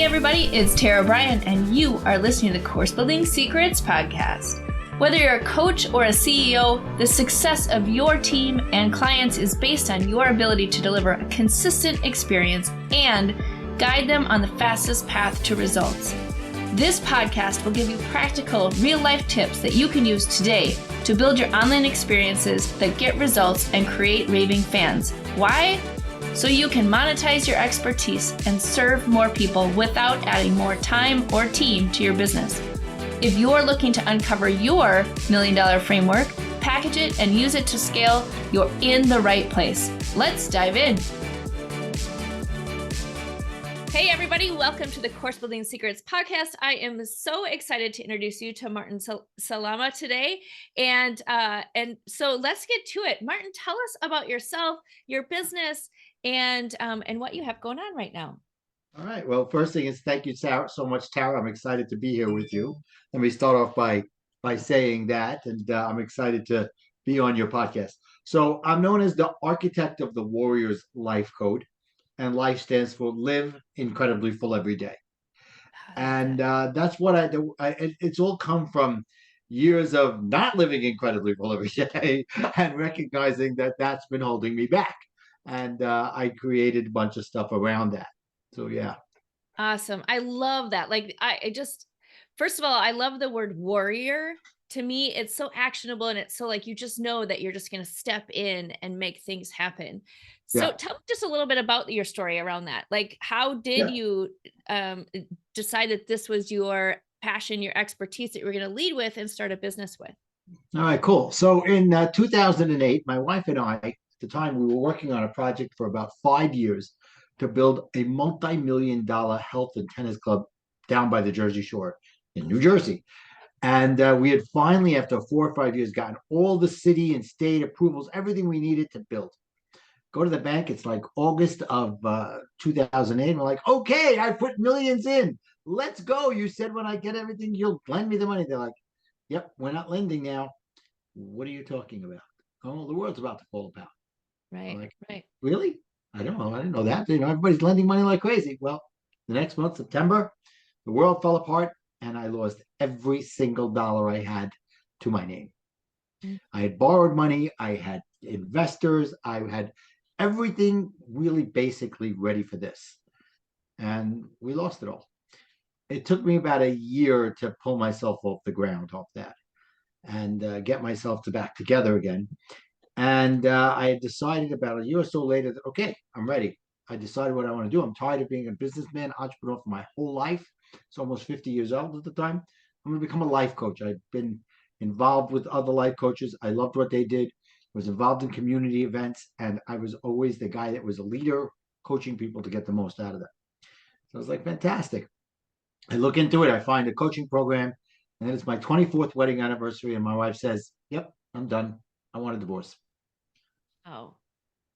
Hey everybody, it's Tara Bryan, and you are listening to the Course Building Secrets podcast. Whether you're a coach or a CEO, the success of your team and clients is based on your ability to deliver a consistent experience and guide them on the fastest path to results. This podcast will give you practical, real-life tips that you can use today to build your online experiences that get results and create raving fans. Why? So you can monetize your expertise and serve more people without adding more time or team to your business. If you're looking to uncover your $1 million framework, package it, and use it to scale, you're in the right place. Let's dive in. Hey everybody, welcome to the Course Building Secrets podcast. I am so excited to introduce you to Martin Salama today. And so let's get to it. Martin, tell us about yourself, your business, and what you have going on right now. All right. Well, first thing is thank you so much, Tara. I'm excited to be here with you. Let me start off by saying that, and I'm excited to be on your podcast. So I'm known as the architect of the Warriors L.I.F.E code, and LIFE stands for Live Incredibly Full Every Day. And that's what I do. It's all come from years of not living incredibly full every day and recognizing that that's been holding me back. And I created a bunch of stuff around that. So, yeah. Awesome. I love that. Like, first of all, I love the word warrior. To me, it's so actionable, and it's so like, you just know that you're just going to step in and make things happen. So tell me just a little bit about your story around that. Like, how did you decide that this was your passion, your expertise that you were going to lead with and start a business with? All right, cool. So in 2008, my wife and I, at the time, we were working on a project for about 5 years to build a multi-million-dollar health and tennis club down by the Jersey Shore in New Jersey. And we had finally, after 4 or 5 years, gotten all the city and state approvals, everything we needed to build. Go to the bank. It's like August of 2008. We're like, okay, I put millions in. Let's go. You said when I get everything, you'll lend me the money. They're like, yep, we're not lending now. What are you talking about? Oh, the world's about to fall apart. Right, like, right. Really? I don't know. I didn't know that. Everybody's lending money like crazy. Well, the next month, September, the world fell apart and I lost every single dollar I had to my name. Mm-hmm. I had borrowed money. I had investors. I had everything really basically ready for this. And we lost it all. It took me about a year to pull myself off the ground off that and get myself back together again. And I had decided about a year or so later that, okay, I'm ready. I decided what I want to do. I'm tired of being a businessman, entrepreneur for my whole life. It's almost 50 years old at the time. I'm going to become a life coach. I've been involved with other life coaches. I loved what they did. I was involved in community events, and I was always the guy that was a leader, coaching people to get the most out of them. So I was like, fantastic. I look into it. I find a coaching program, and then it's my 24th wedding anniversary, and my wife says, yep, I'm done. I want a divorce. Oh.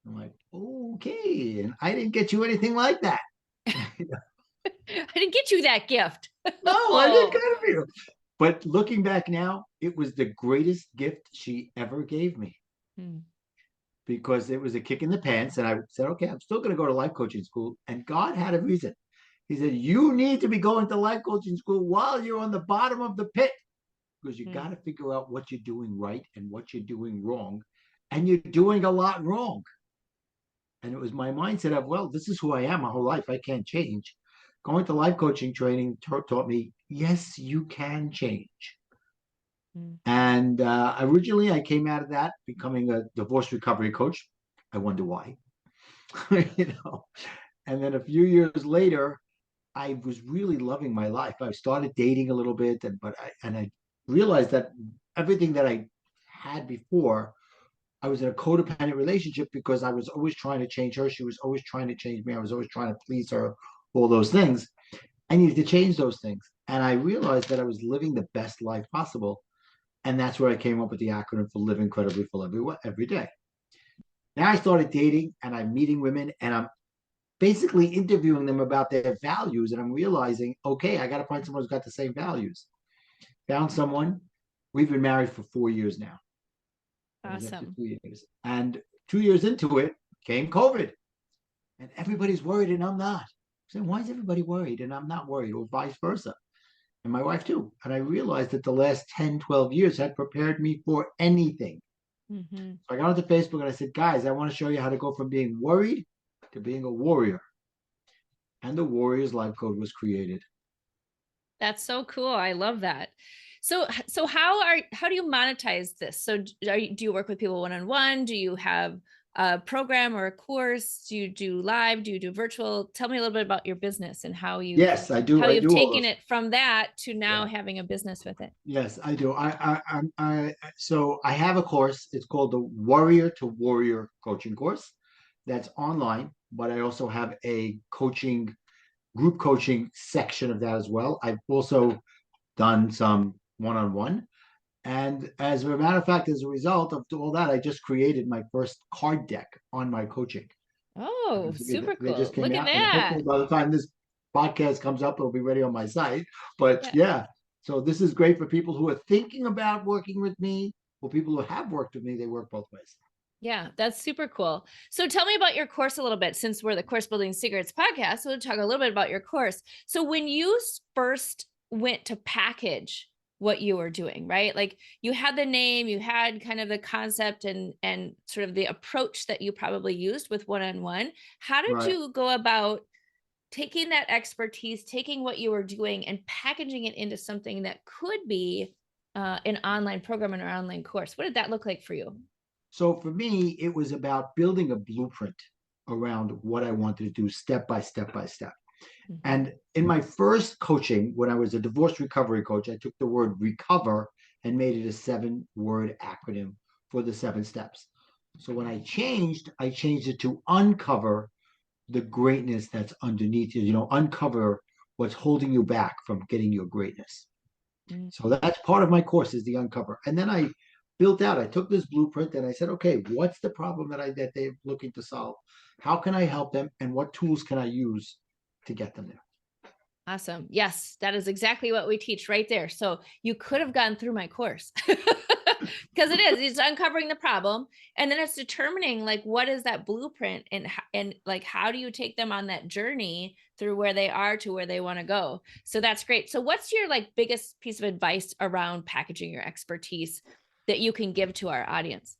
I'm like, okay. And I didn't get you anything like that. I didn't get you that gift. No, I didn't get it for you. But looking back now, it was the greatest gift she ever gave me. Because it was a kick in the pants. And I said, okay, I'm still going to go to life coaching school. And God had a reason. He said, you need to be going to life coaching school while you're on the bottom of the pit. Because you got to figure out what you're doing right and what you're doing wrong. And you're doing a lot wrong. And it was my mindset of, well, this is who I am my whole life. I can't change. Going to life coaching training taught me, yes, you can change. And originally I came out of that becoming a divorce recovery coach. I wonder why. And then a few years later, I was really loving my life. I started dating a little bit, but I realized that everything that I had before, I was in a codependent relationship because I was always trying to change her. She was always trying to change me. I was always trying to please her, all those things. I needed to change those things. And I realized that I was living the best life possible. And that's where I came up with the acronym for Live Incredibly Full every day. Now I started dating and I'm meeting women and I'm basically interviewing them about their values. And I'm realizing, okay, I got to find someone who's got the same values. Found someone. We've been married for 4 years now. Awesome. 2 years. And 2 years into it came COVID. And everybody's worried and I'm not. saying, why is everybody worried and I'm not worried, or vice versa? And my wife too. And I realized that the last 10, 12 years had prepared me for anything. Mm-hmm. So I got onto Facebook and I said, guys, I want to show you how to go from being worried to being a warrior. And the Warriors Life Code was created. That's so cool. I love that. So how do you monetize this? So do you work with people one-on-one? Do you have a program or a course? Do you do live? Do you do virtual? Tell me a little bit about your business and Yes, I do. how I you've do all taken those. it from that to now Yeah. having a business with it. Yes, I do. So I have a course. It's called the Warrior to Warrior coaching course. That's online, but I also have a group coaching section of that as well. I've also done some one-on-one. And as a matter of fact, as a result of all that, I just created my first card deck on my coaching. Oh, super They just cool. came Look at out, and that. hopefully by the time this podcast comes up, it'll be ready on my site. But Yeah. yeah, so this is great for people who are thinking about working with me, or people who have worked with me. They work both ways. Yeah, that's super cool. So tell me about your course a little bit, since we're the Course Building Secrets podcast. We'll talk a little bit about your course. So when you first went to package what you were doing, right? Like you had the name, you had kind of the concept and sort of the approach that you probably used with one-on-one. How did Right. you go about taking that expertise, taking what you were doing and packaging it into something that could be an online program and an online course? What did that look like for you? So for me, it was about building a blueprint around what I wanted to do step by step by step. Mm-hmm. And in my first coaching, when I was a divorce recovery coach, I took the word recover and made it a 7-word acronym for the 7 steps. So when I changed it to uncover the greatness that's underneath you, uncover what's holding you back from getting your greatness. So that's part of my course, is the uncover. And then I took this blueprint and I said, okay, what's the problem that they're looking to solve? How can I help them? And what tools can I use to get them there? Awesome. Yes, that is exactly what we teach right there. So you could have gone through my course because it's uncovering the problem. And then it's determining like, what is that blueprint and like, how do you take them on that journey through where they are to where they want to go? So that's great. So what's your like biggest piece of advice around packaging your expertise that you can give to our audience?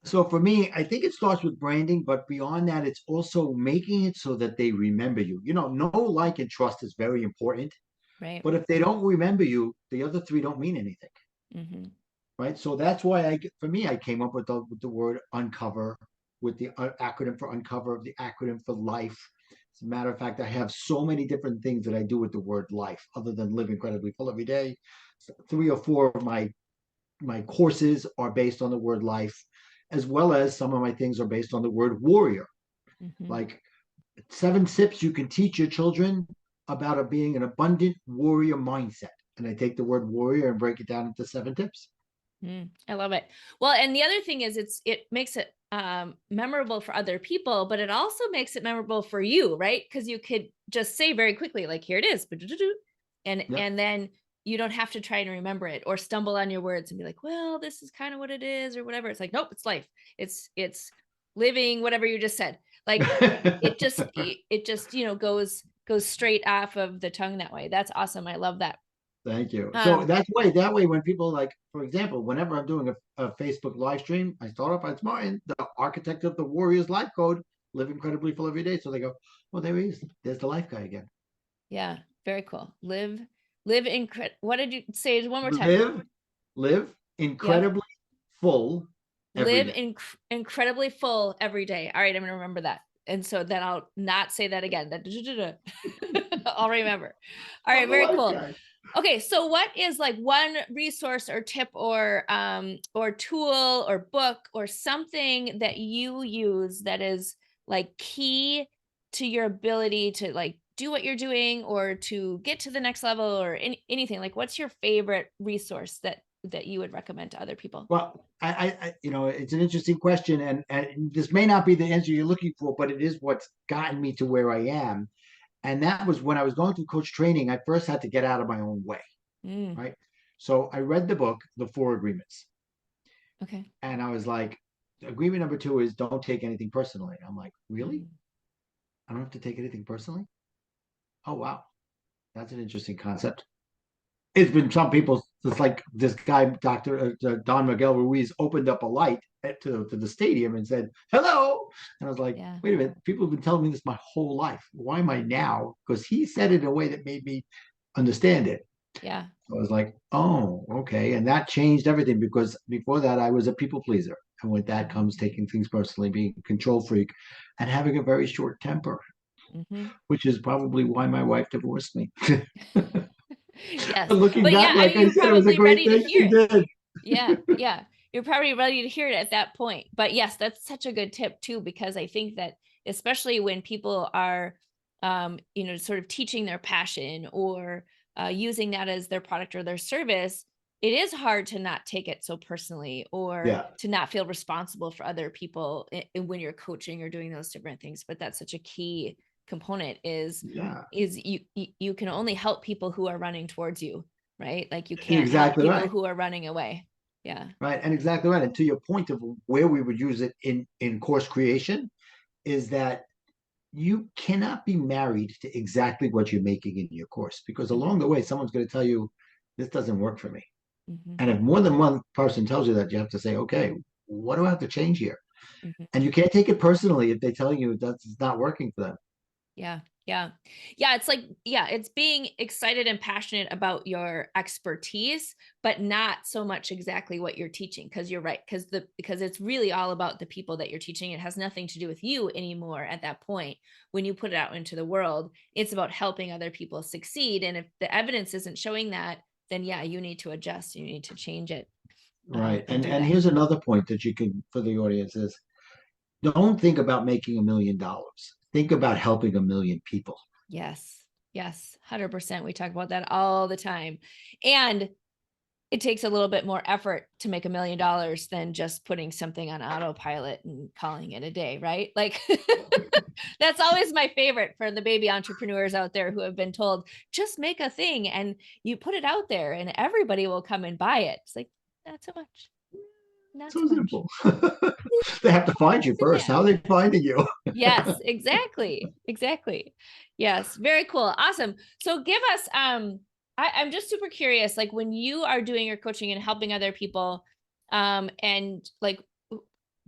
So for me, I think it starts with branding, but beyond that, it's also making it so that they remember you. Know, like, and trust is very important. Right. But if they don't remember you, the other 3 don't mean anything, Mm-hmm. right? So that's why for me, I came up with the word uncover, with the acronym for uncover, the acronym for life. As a matter of fact, I have so many different things that I do with the word life, other than live incredibly full every day. So 3 or 4 of my courses are based on the word life, as well as some of my things are based on the word warrior. Mm-hmm. Like 7 tips you can teach your children about being an abundant warrior mindset. And I take the word warrior and break it down into 7 tips. I love it. Well, and the other thing is it makes it memorable for other people, but it also makes it memorable for you, right? Because you could just say very quickly, like, here it is, Yep. and then you don't have to try and remember it or stumble on your words and be like, well, this is kind of what it is or whatever. It's like, nope, it's life. It's living, whatever you just said. Like it just goes straight off of the tongue that way. That's awesome. I love that. Thank you. So Um, that way, when people, like, for example, whenever I'm doing a Facebook live stream, I start off as Martin, the architect of the Warriors Life Code, live incredibly full every day. So they go, oh, there he is. There's the life guy again. Yeah, very cool. Live what did you say one more time? Live Yep. incredibly full every Live day. incredibly full every day. All right, I'm gonna remember that. And so then I'll not say that again. I'll remember. All I'm right, the very life cool. guy. Okay, so what is like one resource or tip or tool or book or something that you use that is like key to your ability to like do what you're doing or to get to the next level or anything? Like what's your favorite resource that you would recommend to other people? Well, it's an interesting question, and this may not be the answer you're looking for, but it is what's gotten me to where I am. And that was when I was going through coach training. I first had to get out of my own way, Mm, right? So I read the book, The 4 Agreements, okay. and I was like, agreement number 2 is don't take anything personally. I'm like, really? Mm, I don't have to take anything personally? Oh, wow. That's an interesting concept. It's been some people, it's like this guy, Dr. Don Miguel Ruiz, opened up a light to the stadium and said, hello. And I was like, Yeah. wait a minute, people have been telling me this my whole life. Why am I now? Because he said it in a way that made me understand it. Yeah. I was like, oh, okay. And that changed everything because before that, I was a people pleaser. And with that Mhm. comes taking things personally, being a control freak, and having a very short temper, Mhm. which is probably why my wife divorced me. Yes. But looking But yeah, back, I like mean, I you're said, it was a probably great ready to thing hear she it. did. Yeah. Yeah. You're probably ready to hear it at that point. But yes, that's such a good tip too, because I think that especially when people are, sort of teaching their passion or using that as their product or their service, it is hard to not take it so personally or Yeah, to not feel responsible for other people when you're coaching or doing those different things. But that's such a key component yeah, is you can only help people who are running towards you, right? Like you can't help exactly people right. who are running away. Yeah. Right, and exactly right. And to your point of where we would use it in course creation, is that you cannot be married to exactly what you're making in your course because Mm-hmm. along the way, someone's going to tell you this doesn't work for me. Mm-hmm. And if more than one person tells you that, you have to say, okay, what do I have to change here? Mm-hmm. And you can't take it personally if they tell you that's not working for them. Yeah. Yeah. Yeah. It's like, yeah, it's being excited and passionate about your expertise, but not so much exactly what you're teaching. Cause you're right. Because it's really all about the people that you're teaching. It has nothing to do with you anymore at that point. When you put it out into the world, it's about helping other people succeed. And if the evidence isn't showing that, then yeah, you need to adjust, you need to change it, Right. and do And that. here's another point that you can for the audience is don't think about making $1 million. Think about helping 1 million people. Yes. Yes. 100%. We talk about that all the time. And it takes a little bit more effort to make $1 million than just putting something on autopilot and calling it a day, right? Like that's always my favorite for the baby entrepreneurs out there who have been told, just make a thing and you put it out there and everybody will come and buy it. It's like, not so much. Not so So much. simple. They have to find you first. How are they finding you? Yes, exactly. Exactly. Yes, very cool. Awesome. So give us I'm just super curious, like when you are doing your coaching and helping other people, and like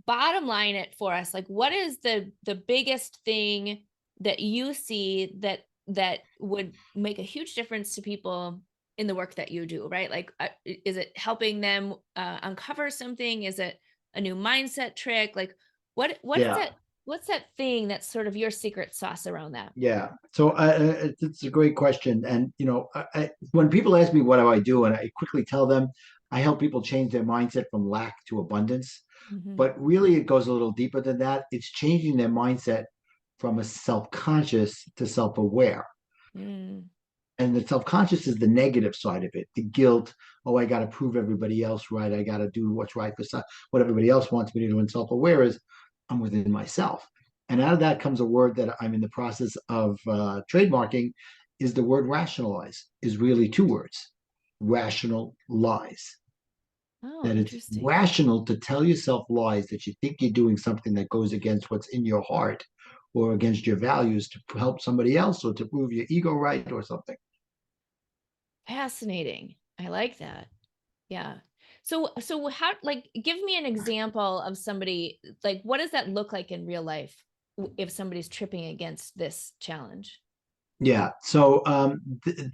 bottom line it for us, like what is the biggest thing that you see that would make a huge difference to people in the work that you do, right? Like is it helping them uncover something? Is it a new mindset trick? Like Yeah. what's that thing that's sort of your secret sauce around that? Yeah. So it's a great question. And, when people ask me what do I do, and I quickly tell them, I help people change their mindset from lack to abundance. Mm-hmm. But really, it goes a little deeper than that. It's changing their mindset from a self-conscious to self-aware. Mm, And the self-conscious is the negative side of it, the guilt. Oh, I got to prove everybody else right. I got to do what's right for what everybody else wants me to do. And self-aware is I'm within myself. And out of that comes a word that I'm in the process of trademarking is the word rationalize, is really two words, rational lies. oh, That it's interesting. rational to tell yourself lies that you think you're doing something that goes against what's in your heart or against your values to help somebody else or to prove your ego right or something. Fascinating. I like that. Yeah. So how, like, give me an example of somebody, like, what does that look like in real life if somebody's tripping against this challenge? Yeah. So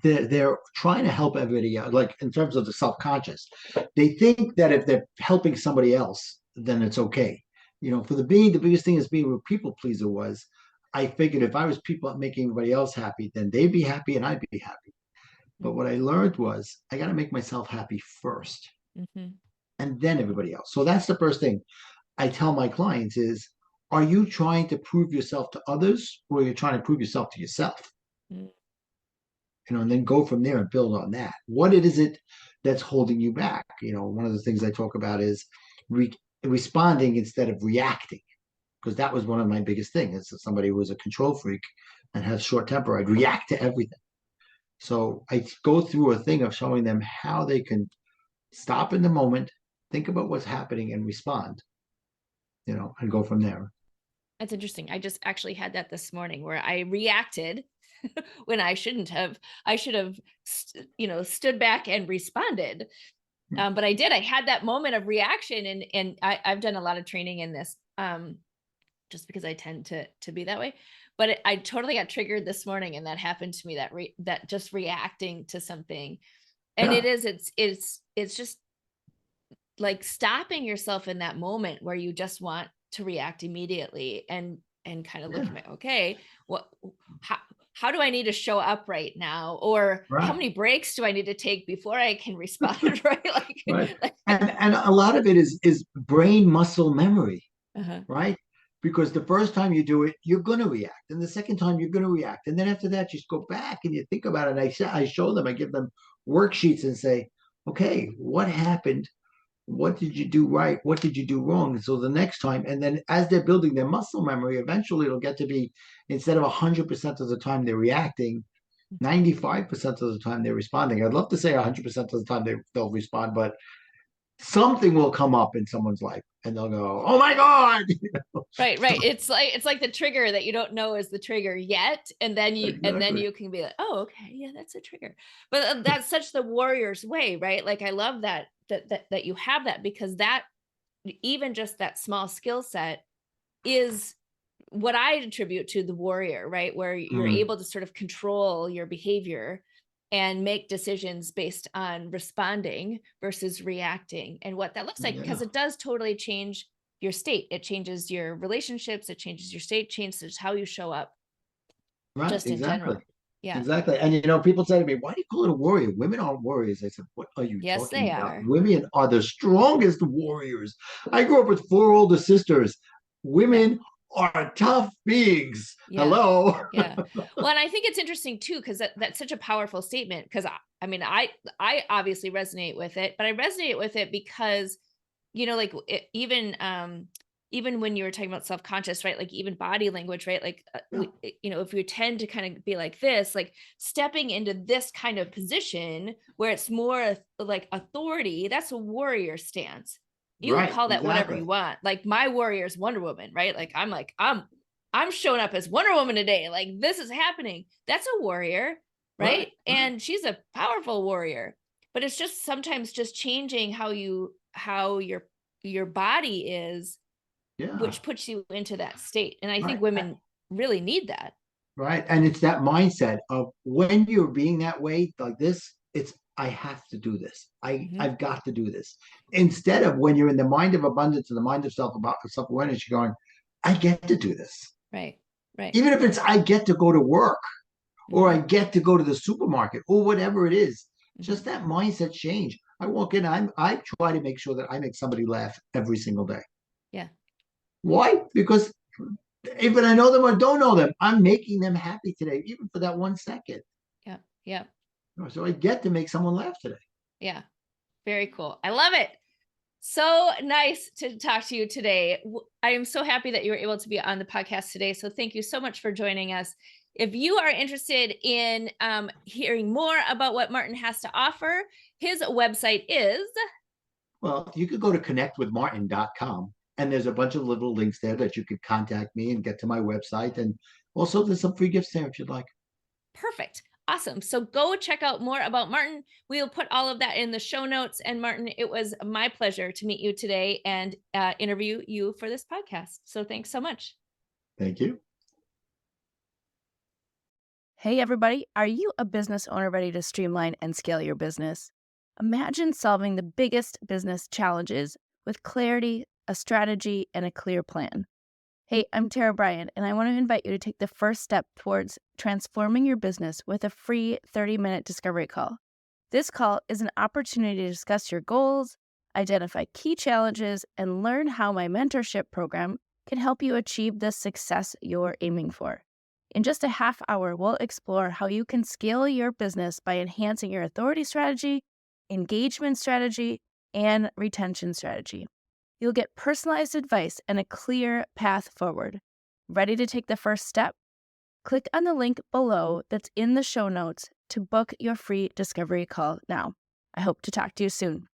they're trying to help everybody out, like in terms of the self-conscious. They think that if they're helping somebody else, then it's okay. For the biggest thing is being a people pleaser was I figured if I was people making everybody else happy, then they'd be happy and I'd be happy. But what I learned was I got to make myself happy first Mm-hmm. and then everybody else. So that's the first thing I tell my clients is, are you trying to prove yourself to others or are you trying to prove yourself to yourself? Mm-hmm. And then go from there and build on that. What is it that's holding you back? One of the things I talk about is responding instead of reacting, because that was one of my biggest things. As somebody who was a control freak and has short temper, I'd react to everything. So I go through a thing of showing them how they can stop in the moment, think about what's happening, and respond. And go from there. That's interesting. I just actually had that this morning where I reacted when I shouldn't have. I should have, stood back and responded. But I did. I had that moment of reaction, and I've done a lot of training in this, just because I tend to be that way. But I totally got triggered this morning, and that happened to me. That just reacting to something, and Yeah. it's just like stopping yourself in that moment where you just want to react immediately, and kind of Yeah. looking at, okay, what, how do I need to show up right now? Or how Right. many breaks do I need to take before I can respond? Right. Right. Like, And a lot of it is brain muscle memory, uh-huh. right? Because the first time you do it, you're going to react, and the second time you're going to react, and then after that, you just go back and you think about it. And I show them, I give them worksheets and say, okay, what happened? What did you do right? What did you do wrong? And so the next time, and then as they're building their muscle memory, eventually it'll get to be, instead of 100% of the time they're reacting, 95% of the time they're responding. I'd love to say 100% of the time they'll respond, but something will come up in someone's life and they'll go, "Oh my God." Right, right. It's like the trigger that you don't know is the trigger yet, and then Exactly. you can be like, oh, okay, yeah, that's a trigger. But that's such the warrior's way, right? Like I love that you have that, because that, even just that small skill set, is what I attribute to the warrior, right? Where you're Mm, able to sort of control your behavior and make decisions based on responding versus reacting, and what that looks like, yeah. because it does totally change your state. It changes your relationships, it changes your state, changes how you show up Right. just in Exactly. general. Yeah. Exactly. And people say to me, "Why do you call it a warrior? Women aren't warriors." I said, "What are you Yes, talking they about? are. Women are the strongest warriors." I grew up with four older sisters. Yeah. Women are tough beings. Yeah. Hello. Yeah. Well, and I think it's interesting too, because that's such a powerful statement. Because I mean, I obviously resonate with it, but I resonate with it because, like even when you were talking about self-conscious, right? Like even body language, right? Like Yeah. if we tend to kind of be like this, like stepping into this kind of position where it's more like authority, that's a warrior stance. You can Right. call that whatever you Exactly. want. Like my warrior is Wonder Woman, right? Like I'm showing up as Wonder Woman today. Like this is happening. That's a warrior, Right. right? Right. And she's a powerful warrior. But it's just sometimes just changing how your body is, Yeah. which puts you into that state. And I think Right. women really need that. Right. And it's that mindset of when you're being that way, like this, it's I have to do this. Hmm. I've got to do this. Instead of when you're in the mind of abundance and the mind of self-awareness, you're going, I get to do this. Right. Right. Even if it's I get to go to work or Hmm. I get to go to the supermarket or whatever it is, Hmm. just that mindset change. I walk in, I try to make sure that I make somebody laugh every single day. Yeah. Why? Because even I know them or don't know them, I'm making them happy today, even for that 1 second. Yeah. Yeah. So I get to make someone laugh today. Yeah. Very cool. I love it. So nice to talk to you today. I am so happy that you were able to be on the podcast today. So thank you so much for joining us. If you are interested in hearing more about what Martin has to offer, his website is. Well, you could go to connectwithmartin.com and there's a bunch of little links there that you could contact me and get to my website. And also there's some free gifts there if you'd like. Perfect. Awesome. So go check out more about Martin. We will put all of that in the show notes. And Martin, it was my pleasure to meet you today and interview you for this podcast. So thanks so much. Thank you. Hey, everybody. Are you a business owner ready to streamline and scale your business? Imagine solving the biggest business challenges with clarity, a strategy, and a clear plan. Hey, I'm Tara Bryan, and I want to invite you to take the first step towards transforming your business with a free 30-minute discovery call. This call is an opportunity to discuss your goals, identify key challenges, and learn how my mentorship program can help you achieve the success you're aiming for. In just a half hour, we'll explore how you can scale your business by enhancing your authority strategy, engagement strategy, and retention strategy. You'll get personalized advice and a clear path forward. Ready to take the first step? Click on the link below that's in the show notes to book your free discovery call now. I hope to talk to you soon.